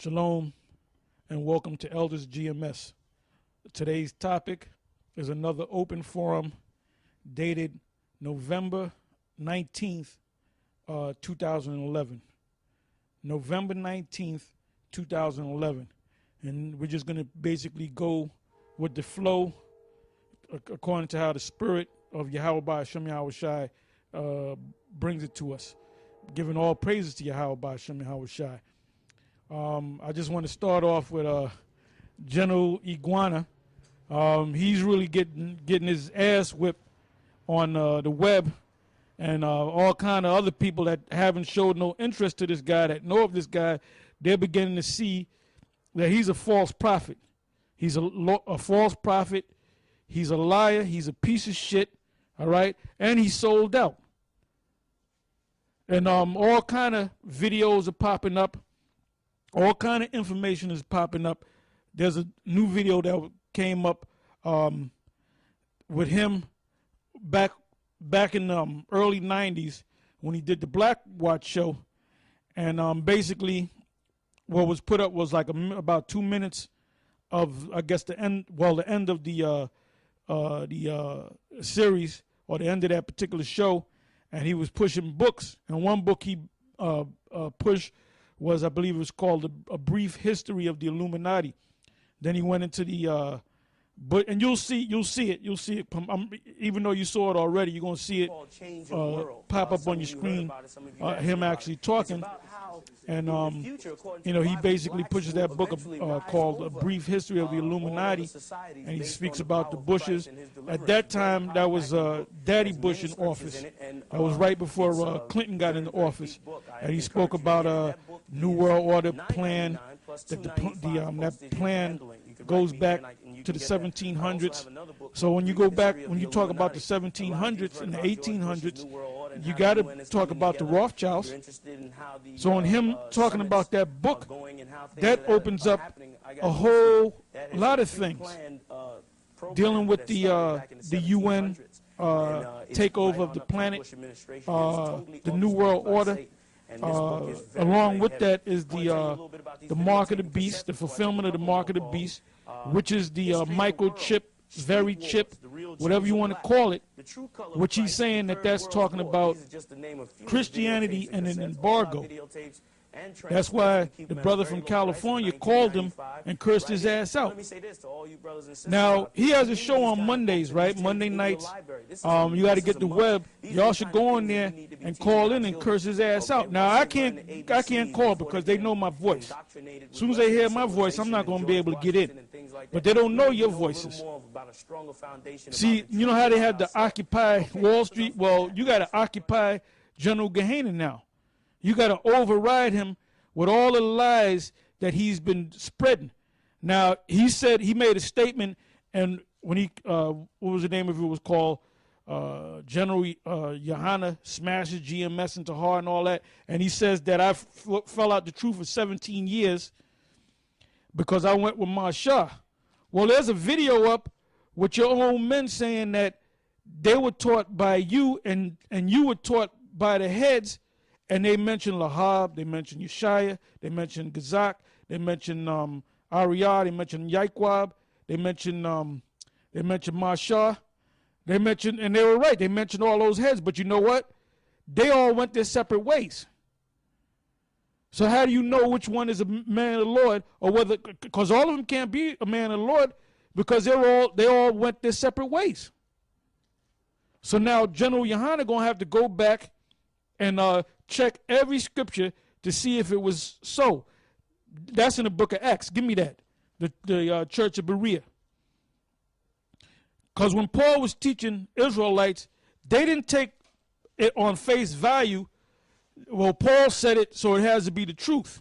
Shalom and welcome to Elders GMS. Today's topic is another open forum dated November 19th, 2011. November 19th, 2011. And we're just going to basically go with the flow according to how the spirit of Yahweh Hashem Yahweh Shai brings it to us. Giving all praises to Yahweh Hashem Yahweh Shai. I just want to start off with General Iguana. He's really getting his ass whipped on the web, and all kind of other people that haven't showed no interest to this guy, that know of this guy, they're beginning to see that he's a false prophet. He's a false prophet. He's a liar. He's a piece of shit. All right, and he's sold out. And all kind of videos are popping up. All kind of information is popping up. There's a new video that came up with him back in the early 90s when he did the Black Watch show. And basically what was put up was like about 2 minutes of, I guess, the end of the series, or the end of that particular show. And he was pushing books. And one book he pushed was, I believe it was called A Brief History of the Illuminati. Then he went into the, and you'll see it. Even though you saw it already, you're going to see it pop up on your screen, him actually talking. And, he basically pushes that book called A Brief History of the Illuminati, and he speaks about the Bushes. At that time, that was Daddy Bush in office. That was right before Clinton got into office. And he spoke about New World Order plan, that plan goes back to the 1700s. So when you go back, when you talk about the 1700s and the 1800s, you got to talk about the Rothschilds. So in him talking about that book, that opens up a whole lot of things dealing with the UN takeover of the planet, the New World Order. Along with that is the mark of the beast, the fulfillment of the mark of the beast, which is the microchip, very chip, whatever you want to call it, which he's saying that's talking about Christianity and an embargo. That's why the brother from California called him and cursed his ass out. Now, he has a show on Mondays, right? Monday nights. You got to get the web. Y'all should go on there and call in and curse his ass out. Now, I can't call because they know my voice. As soon as they hear my voice, I'm not going to be able to get in. But they don't know your voices. See, you know how they had to occupy Wall Street? Well, you got to occupy General Gehenna now. You got to override him with all the lies that he's been spreading. Now, he said, he made a statement, and when he, what was the name of it, was called General Yohana smashes GMS into heart and all that. And he says that I fell out the truth for 17 years because I went with Marshall. Well, there's a video up with your own men saying that they were taught by you and you were taught by the heads. And they mentioned Lahab, they mentioned Yeshaya, they mentioned Gazak, they mentioned Ariyah, they mentioned Yaikwab, they mentioned Marshah, they mentioned, and they were right, they mentioned all those heads, but you know what? They all went their separate ways. So how do you know which one is a man of the Lord, or whether, because all of them can't be a man of the Lord, because they all went their separate ways. So now General Yohana gonna have to go back and check every scripture to see if it was so. That's in the book of Acts. Give me that. The church of Berea. Because when Paul was teaching Israelites, they didn't take it on face value. Well, Paul said it, so it has to be the truth.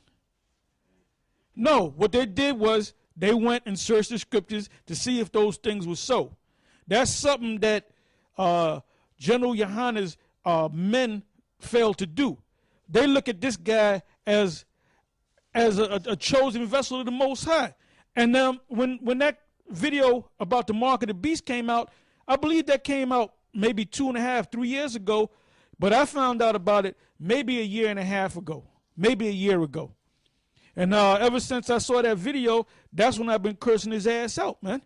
No, what they did was they went and searched the scriptures to see if those things were so. That's something that General Yohana's men failed to do. They look at this guy as a chosen vessel of the Most High. And then when that video about the mark of the beast came out, I believe that came out maybe 2.5, 3 years ago, but I found out about it maybe a year and a half ago, maybe a year ago. And ever since I saw that video, that's when I've been cursing his ass out, man.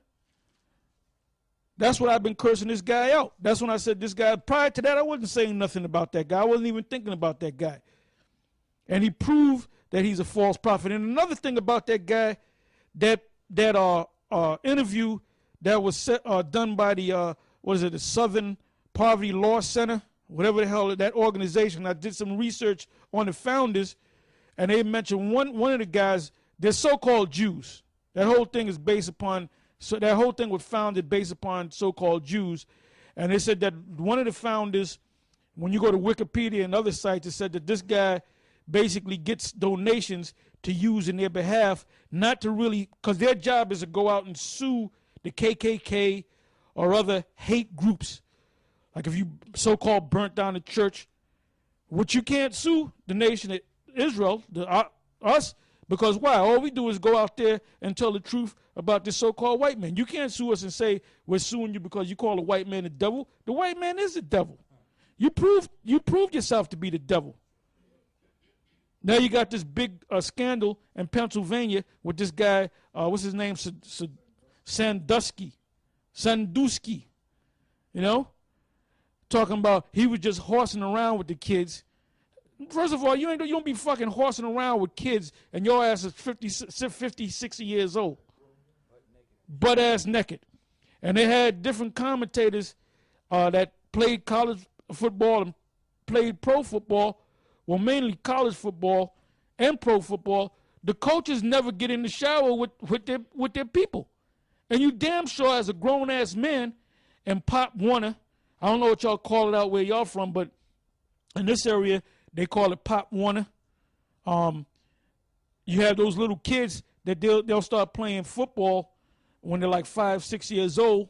That's when I've been cursing this guy out. That's when I said this guy. Prior to that, I wasn't saying nothing about that guy. I wasn't even thinking about that guy. And he proved that he's a false prophet. And another thing about that guy, that interview that was done by the the Southern Poverty Law Center, whatever the hell that organization. I did some research on the founders, and they mentioned one of the guys. They're so-called Jews. That whole thing is based upon. So that whole thing was founded based upon so-called Jews, and they said that one of the founders, when you go to Wikipedia and other sites, it said that this guy basically gets donations to use in their behalf, not to really, because their job is to go out and sue the KKK or other hate groups. Like if you so-called burnt down the church, which you can't sue the nation of Israel, us, because why? All we do is go out there and tell the truth about this so-called white man. You can't sue us and say we're suing you because you call a white man the devil. The white man is the devil. You proved yourself to be the devil. Now you got this big scandal in Pennsylvania with this guy, what's his name, Sandusky, you know, talking about he was just horsing around with the kids. First of all, you don't be fucking horsing around with kids and your ass is 50, 60 years old. Butt ass naked. And they had different commentators that played college football and played pro football, well, mainly college football and pro football. The coaches never get in the shower with their people. And you damn sure as a grown-ass man and Pop Warner, I don't know what y'all call it out where y'all from, but in this area, they call it Pop Warner. You have those little kids that they'll start playing football when they're like 5, 6 years old.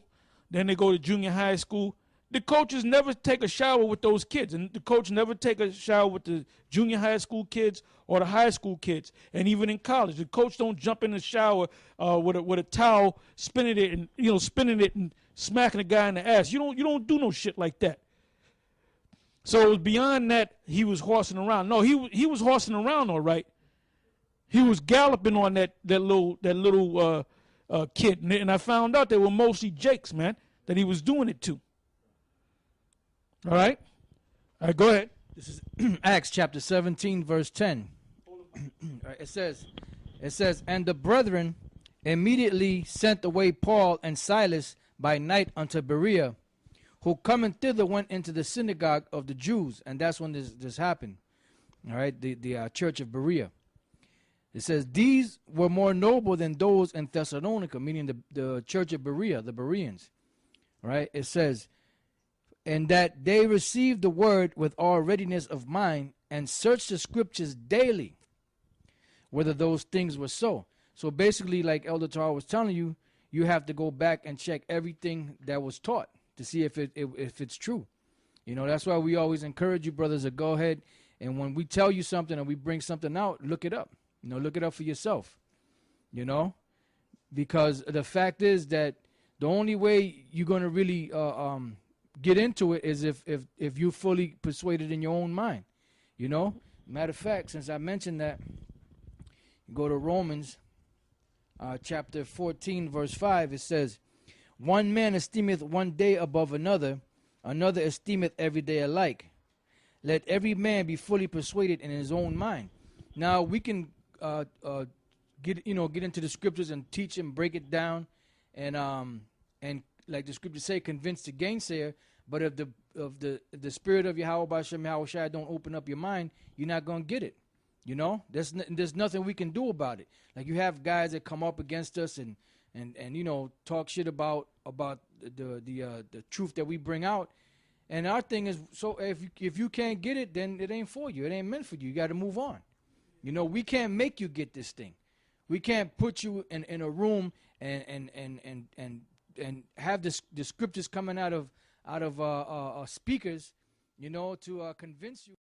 Then they go to junior high school. The coaches never take a shower with those kids, and the coach never take a shower with the junior high school kids or the high school kids. And even in college, the coach don't jump in the shower with a towel, spinning it and smacking the guy in the ass. You don't do no shit like that. So it was beyond that he was horsing around. No, he was horsing around all right. He was galloping on that little kid, and I found out they were mostly Jakes, man, that he was doing it to. All right, go ahead. This is Acts chapter 17, verse 10. Right, it says, and the brethren immediately sent away Paul and Silas by night unto Berea, who coming thither went into the synagogue of the Jews, and that's when this happened. All right, the church of Berea. It says, these were more noble than those in Thessalonica, meaning the church of Berea, the Bereans. All right, it says, and that they received the word with all readiness of mind and searched the scriptures daily, whether those things were so. So basically, like Elder Tar was telling you, you have to go back and check everything that was taught to see if it's true. You know, that's why we always encourage you, brothers, to go ahead, and when we tell you something and we bring something out, look it up. You know, look it up for yourself, you know, because the fact is that the only way you're going to really get into it is if you're fully persuaded in your own mind, you know. Matter of fact, since I mentioned that, go to Romans chapter 14, verse 5. It says, one man esteemeth one day above another, another esteemeth every day alike. Let every man be fully persuaded in his own mind. Now we can get into the scriptures and teach and break it down, and like the scriptures say, convince the gainsayer. But if the spirit of Yahweh B'Shem Yahushua don't open up your mind, you're not gonna get it. You know, there's nothing we can do about it. Like you have guys that come up against us and you know, talk shit about the truth that we bring out. And our thing is, so if you can't get it, then it ain't for you. It ain't meant for you. You got to move on. You know, we can't make you get this thing. We can't put you in a room and have the scriptures coming out of speakers, you know, to convince you.